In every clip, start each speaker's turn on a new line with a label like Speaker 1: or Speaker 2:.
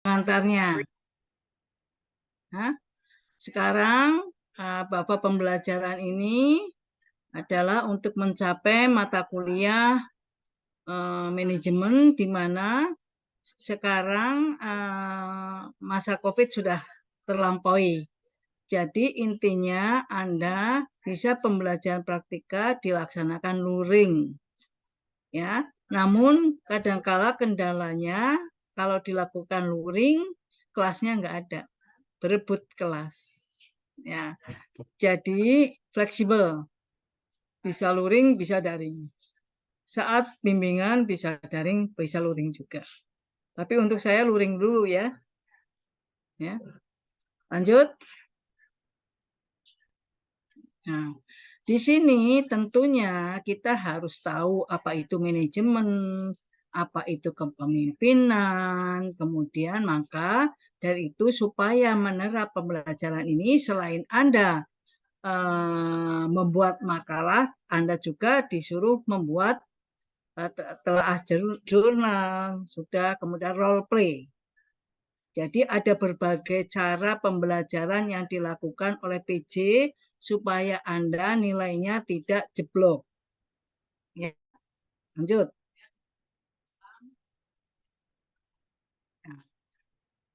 Speaker 1: pengantarnya. Nah, sekarang Bapak pembelajaran ini adalah untuk mencapai mata kuliah manajemen di mana sekarang masa COVID sudah terlampaui. Jadi intinya Anda bisa pembelajaran praktika dilaksanakan luring. Ya, namun kadangkala kendalanya kalau dilakukan luring kelasnya nggak ada, berebut kelas. Ya, jadi fleksibel, bisa luring, bisa daring. Saat bimbingan bisa daring, bisa luring juga. Tapi untuk saya luring dulu ya. Ya, lanjut. Nah, di sini tentunya kita harus tahu apa itu manajemen, apa itu kepemimpinan, kemudian maka dari itu supaya menerap pembelajaran ini selain Anda membuat makalah, Anda juga disuruh membuat telaah jurnal, sudah kemudian role play. Jadi ada berbagai cara pembelajaran yang dilakukan oleh PJ supaya Anda nilainya tidak jeblok. Ya, lanjut. Nah,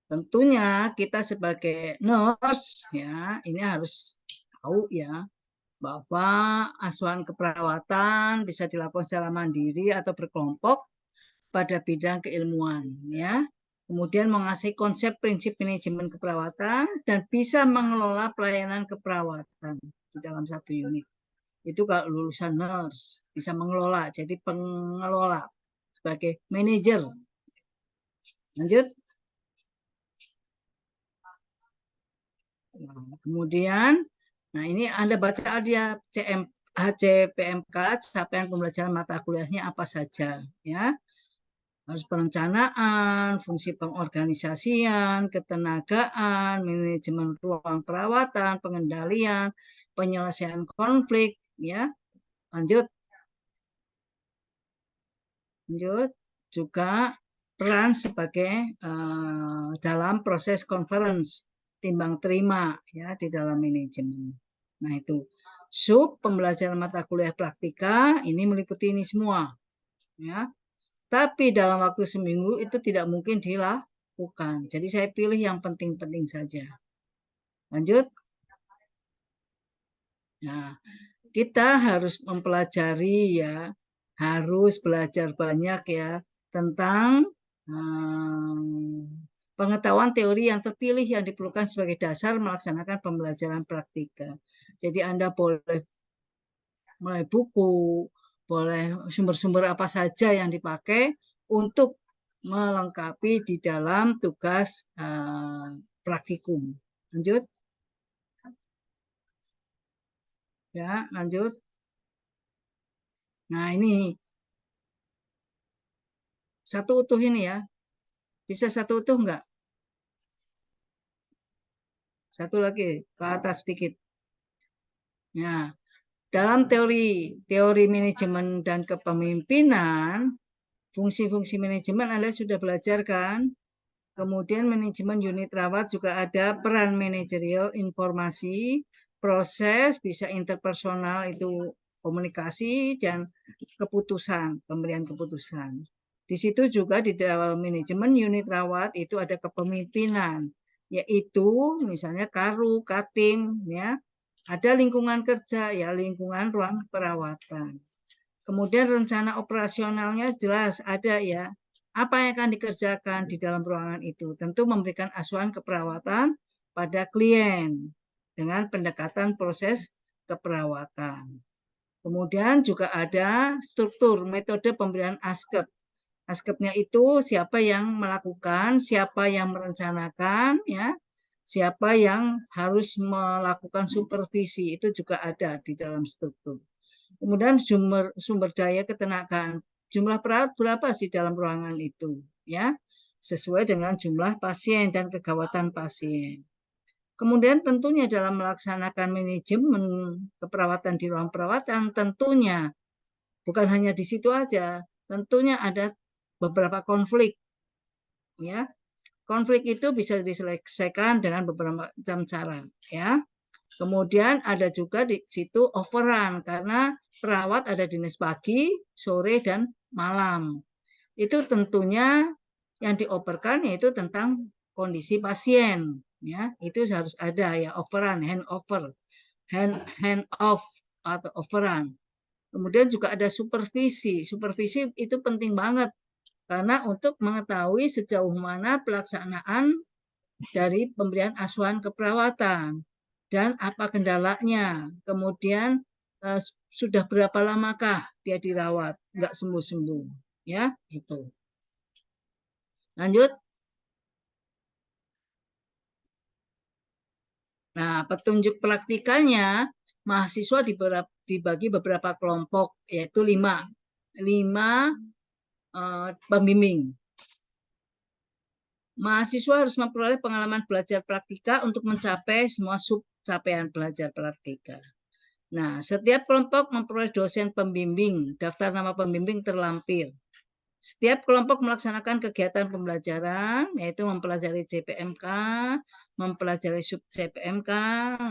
Speaker 1: tentunya kita sebagai nurse ya, ini harus tahu ya bahwa asuhan keperawatan bisa dilakukan secara mandiri atau berkelompok pada bidang keilmuan ya. Kemudian menguasai konsep prinsip manajemen keperawatan dan bisa mengelola pelayanan keperawatan di dalam satu unit. Itu kalau lulusan nurse bisa mengelola, jadi pengelola sebagai manajer. Lanjut. Nah, kemudian, nah ini Anda baca dia HCPMK, capaian pembelajaran mata kuliahnya apa saja, ya. Harus perencanaan, fungsi pengorganisasian, ketenagaan, manajemen ruang perawatan, pengendalian, penyelesaian konflik, ya. Lanjut. Lanjut. Juga peran sebagai dalam proses conference timbang terima ya di dalam manajemen. Nah itu sub pembelajaran mata kuliah praktika ini meliputi ini semua ya. Tapi dalam waktu seminggu itu tidak mungkin dilakukan. Jadi saya pilih yang penting-penting saja. Lanjut. Nah, kita harus mempelajari ya, harus belajar banyak ya tentang pengetahuan teori yang terpilih yang diperlukan sebagai dasar melaksanakan pembelajaran praktika. Jadi Anda boleh mulai buku, boleh sumber-sumber apa saja yang dipakai untuk melengkapi di dalam tugas praktikum. Lanjut. Ya, lanjut. Nah, ini satu utuh ini ya. Bisa satu utuh enggak? Satu lagi, ke atas sedikit. Nah, dalam teori manajemen dan kepemimpinan, fungsi-fungsi manajemen Anda sudah belajar kan? Kemudian manajemen unit rawat juga ada peran manajerial informasi, proses, bisa interpersonal itu komunikasi, dan keputusan, pemberian keputusan. Di situ juga di dalam manajemen unit rawat itu ada kepemimpinan, yaitu misalnya Karu, Katim, ya, ada lingkungan kerja, ya lingkungan ruang perawatan. Kemudian rencana operasionalnya jelas ada ya. Apa yang akan dikerjakan di dalam ruangan itu? Tentu memberikan asuhan keperawatan pada klien dengan pendekatan proses keperawatan. Kemudian juga ada struktur metode pemberian ASKEP. ASKEP-nya itu siapa yang melakukan, siapa yang merencanakan, ya, siapa yang harus melakukan supervisi, itu juga ada di dalam struktur. Kemudian sumber daya ketenagaan. Jumlah perawat berapa sih dalam ruangan itu, ya? Sesuai dengan jumlah pasien dan kegawatan pasien. Kemudian tentunya dalam melaksanakan manajemen keperawatan di ruang perawatan, tentunya bukan hanya di situ aja, tentunya ada beberapa konflik, ya. Konflik itu bisa diselesaikan dengan beberapa macam cara, ya. Kemudian ada juga di situ overrun karena perawat ada dinas pagi, sore, dan malam. Itu tentunya yang dioperkan yaitu tentang kondisi pasien, ya. Itu harus ada ya, overrun, hand off atau overrun. Kemudian juga ada supervisi. Supervisi itu penting banget karena untuk mengetahui sejauh mana pelaksanaan dari pemberian asuhan keperawatan dan apa kendalanya. Kemudian sudah berapa lamakah dia dirawat, nggak sembuh-sembuh, ya itu. Lanjut. Nah, petunjuk praktikalnya mahasiswa dibagi beberapa kelompok, yaitu 5 pembimbing. Mahasiswa harus memperoleh pengalaman belajar praktika untuk mencapai semua subcapaian belajar praktika. Nah, setiap kelompok memperoleh dosen pembimbing, daftar nama pembimbing terlampir. Setiap kelompok melaksanakan kegiatan pembelajaran, yaitu mempelajari CPMK, mempelajari sub CPMK,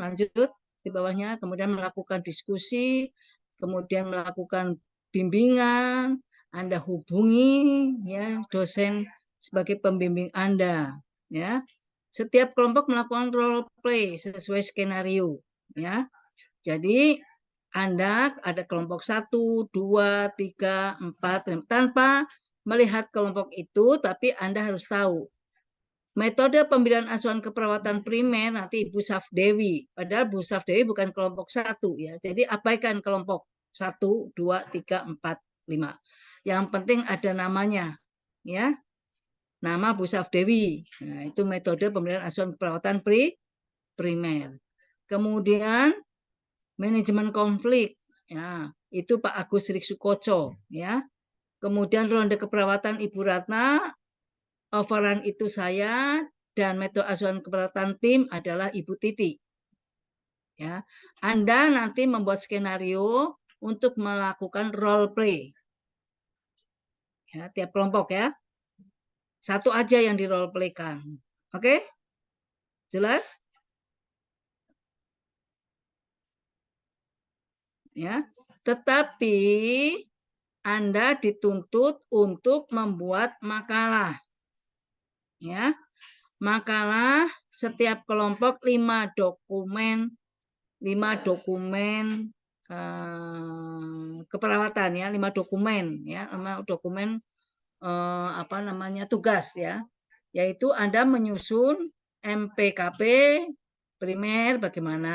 Speaker 1: lanjut di bawahnya, kemudian melakukan diskusi, kemudian melakukan bimbingan, Anda hubungi ya dosen sebagai pembimbing Anda, ya. Setiap kelompok melakukan role play sesuai skenario, ya. Jadi Anda ada kelompok 1, 2, 3, 4, 5. Tanpa melihat kelompok itu, tapi Anda harus tahu. Metode pemberian asuhan keperawatan primer nanti Ibu Safdewi. Padahal Bu Safdewi bukan kelompok 1 ya. Jadi abaikan kelompok 1, 2, 3, 4, 5. Yang penting ada namanya, ya. Nama Bu Safdewi. Nah, itu metode pemberian asuhan keperawatan primer. Kemudian manajemen konflik, ya, itu Pak Agus Riksukoco, ya. Kemudian ronde keperawatan Ibu Ratna, overrun itu saya, dan metode asuhan keperawatan tim adalah Ibu Titi. Ya, Anda nanti membuat skenario untuk melakukan role play. Ya, tiap kelompok ya. Satu aja yang di role playkan. Oke? Jelas? Ya. Tetapi Anda dituntut untuk membuat makalah. Ya. Makalah setiap kelompok 5 dokumen keperawatan ya, 5 dokumen ya, 5 dokumen apa namanya tugas ya. Yaitu Anda menyusun MPKP primer bagaimana,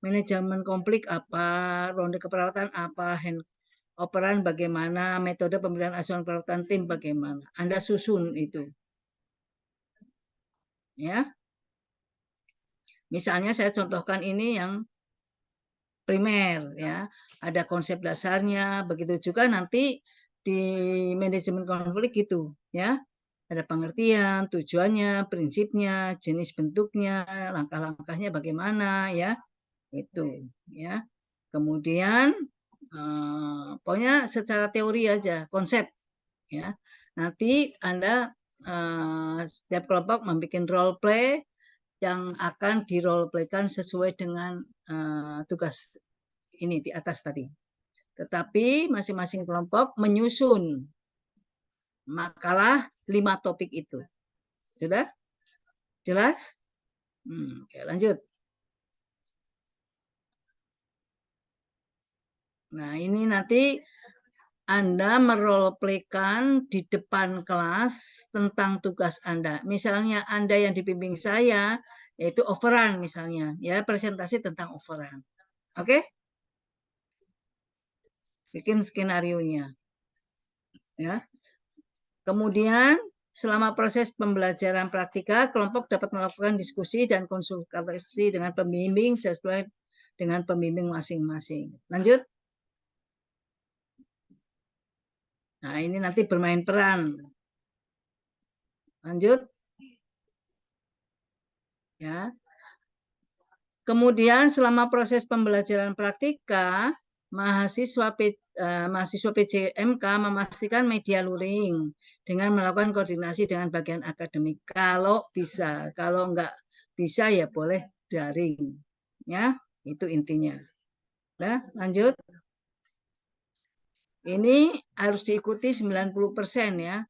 Speaker 1: manajemen konflik apa, ronde keperawatan apa, hand operan bagaimana, metode pemberian asuhan perawatan tim bagaimana. Anda susun itu. Ya. Misalnya saya contohkan ini yang primer ya. Ada konsep dasarnya, begitu juga nanti di manajemen konflik gitu ya. Ada pengertian, tujuannya, prinsipnya, jenis bentuknya, langkah-langkahnya bagaimana ya. Itu ya. Kemudian pokoknya secara teori aja, konsep ya. Nanti Anda setiap kelompok membuat role play yang akan di role playkan sesuai dengan tugas ini di atas tadi. Tetapi masing-masing kelompok menyusun makalah 5 topik itu. Sudah? Jelas? Oke, lanjut. Nah, ini nanti Anda merole-playkan di depan kelas tentang tugas Anda. Misalnya Anda yang dibimbing saya, yaitu overrun misalnya, ya presentasi tentang overrun. Oke? Bikin skenario-nya. Ya. Kemudian selama proses pembelajaran praktika, kelompok dapat melakukan diskusi dan konsultasi dengan pembimbing sesuai dengan pembimbing masing-masing. Lanjut. Nah, ini nanti bermain peran. Lanjut. Ya. Kemudian selama proses pembelajaran praktika, mahasiswa mahasiswa PJMK memastikan media luring dengan melakukan koordinasi dengan bagian akademik. Kalau bisa, kalau enggak bisa ya boleh daring. Ya, itu intinya. Nah, lanjut. Ini harus diikuti 90% ya.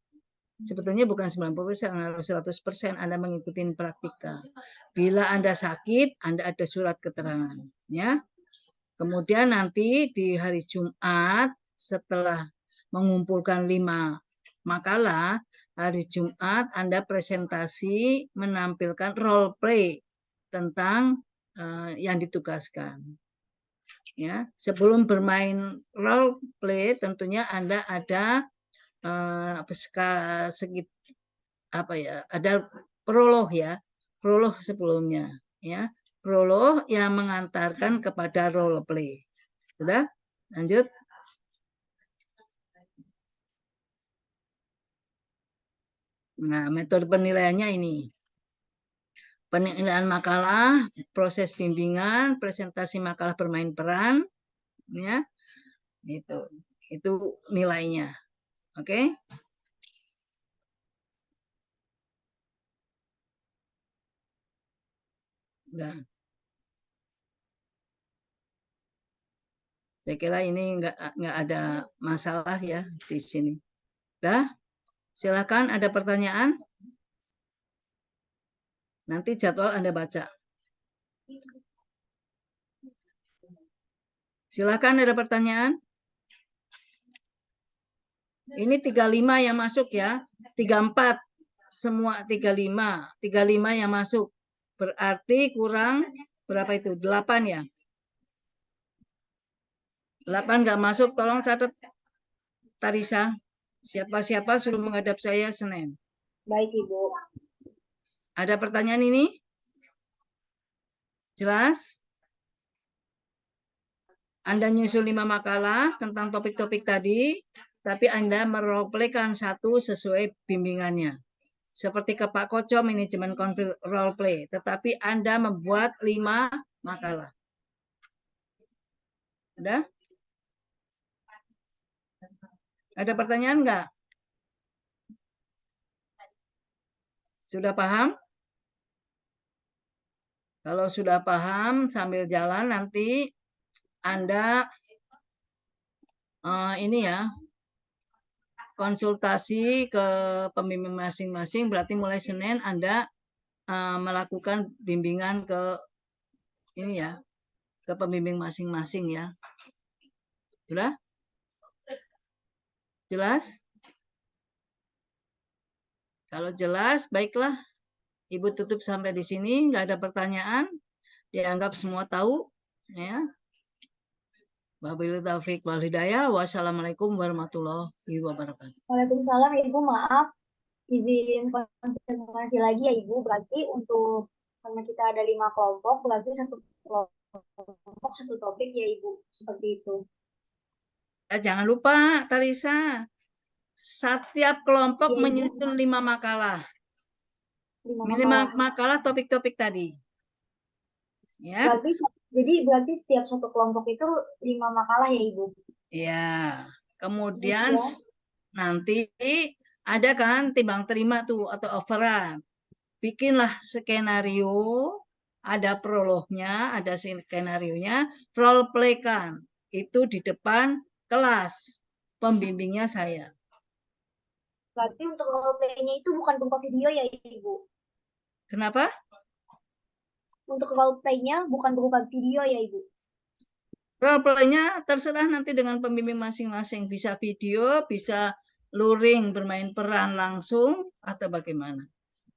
Speaker 1: Sebetulnya bukan 90%, harus 100% Anda mengikuti praktika. Bila Anda sakit, Anda ada surat keterangan. Ya. Kemudian nanti di hari Jumat, setelah mengumpulkan 5 makalah, hari Jumat Anda presentasi menampilkan role play tentang yang ditugaskan. Ya, sebelum bermain role play tentunya Anda ada ada prolog ya, prolog sebelumnya ya, prolog yang mengantarkan kepada role play. Sudah? Lanjut. Nah, metode penilaiannya ini. Penilaian makalah, proses bimbingan, presentasi makalah bermain peran, ya, itu nilainya. Oke? Nah, saya kira ini nggak ada masalah ya di sini. Dah, silakan ada pertanyaan. Nanti jadwal Anda baca. Silakan ada pertanyaan. Ini 35 yang masuk ya. 34 semua 35. 35 yang masuk. Berarti kurang berapa itu? 8 ya. 8 nggak masuk, tolong catat Tarisa. Siapa-siapa suruh menghadap saya Senin.
Speaker 2: Baik, Ibu.
Speaker 1: Ada pertanyaan ini? Jelas? Anda nyusul 5 makalah tentang topik-topik tadi, tapi Anda meroleplaykan satu sesuai bimbingannya. Seperti ke Pak Koco, manajemen konflik role play. Tetapi Anda membuat 5 makalah. Sudah? Ada pertanyaan enggak? Sudah paham? Kalau sudah paham, sambil jalan nanti Anda ini ya, konsultasi ke pembimbing masing-masing, berarti mulai Senin Anda melakukan bimbingan ke ini ya, ke pembimbing masing-masing ya. Sudah? Jelas? Kalau jelas, baiklah. Ibu tutup sampai di sini, nggak ada pertanyaan. Dianggap semua tahu. Ya. Wabillahi taufiq wal hidayah. Wassalamualaikum warahmatullahi wabarakatuh.
Speaker 2: Waalaikumsalam, Ibu. Maaf, izin konfirmasi lagi ya, Ibu. Berarti untuk karena kita ada 5 kelompok, berarti satu kelompok satu topik ya, Ibu. Seperti itu.
Speaker 1: Jangan lupa, Tarisa, setiap kelompok
Speaker 2: Ya,
Speaker 1: menyusun 5 makalah.
Speaker 2: 5
Speaker 1: Minimal makalah topik-topik tadi. Ya.
Speaker 2: Berarti setiap satu kelompok itu 5 makalah ya, Ibu?
Speaker 1: Ya. Kemudian nanti ada kan timbang terima tuh atau overrun. Bikinlah skenario, ada prolognya, ada skenario-nya, role play-kan. Itu di depan kelas. Pembimbingnya saya.
Speaker 2: Berarti untuk role play-nya itu bukan berupa video ya, Ibu?
Speaker 1: Kenapa?
Speaker 2: Untuk role play-nya bukan berupa video ya, Ibu?
Speaker 1: Role play-nya terserah nanti dengan pembimbing masing-masing. Bisa video, bisa luring, bermain peran langsung, atau bagaimana.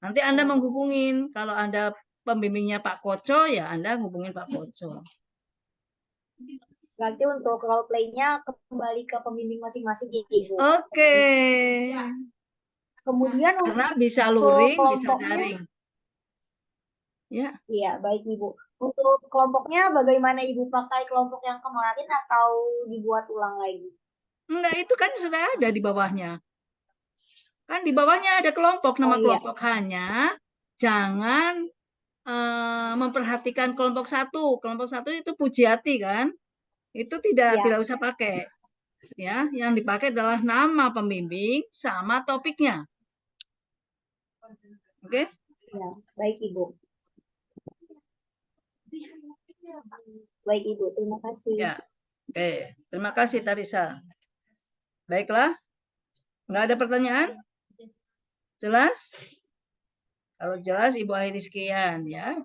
Speaker 1: Nanti Anda menghubungin. Kalau Anda pembimbingnya Pak Koco, ya Anda hubungin Pak Koco.
Speaker 2: Berarti untuk role play-nya kembali ke pembimbing masing-masing ya, Ibu?
Speaker 1: Oke.
Speaker 2: Kemudian
Speaker 1: karena bisa luring, bisa daring. Ya.
Speaker 2: Iya, baik Ibu. Untuk kelompoknya bagaimana Ibu? Pakai kelompok yang kemarin atau dibuat ulang lagi?
Speaker 1: Enggak, itu kan sudah ada di bawahnya. Kan di bawahnya ada kelompok, nama kelompok. Hanya jangan memperhatikan kelompok satu. Kelompok satu itu Pujiati kan? Itu tidak usah pakai. ya, yang dipakai adalah nama pembimbing sama topiknya. Oke?
Speaker 2: Ya, baik Ibu. Baik Ibu, terima kasih.
Speaker 1: Ya. Oke, terima kasih Tarisa. Baiklah. Nggak ada pertanyaan? Jelas? Kalau jelas Ibu akhiri sekian ya.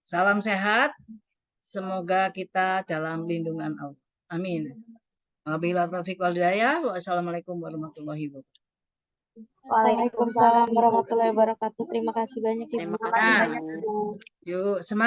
Speaker 1: Salam sehat. Semoga kita dalam lindungan Allah. Amin. Wabillahi taufiq wal hidayah. Wassalamualaikum warahmatullahi wabarakatuh.
Speaker 3: Waalaikumsalam warahmatullahi wabarakatuh. Terima kasih banyak Ibu.
Speaker 2: Terima kasih banyak Ibu.
Speaker 1: Yuk, semangat.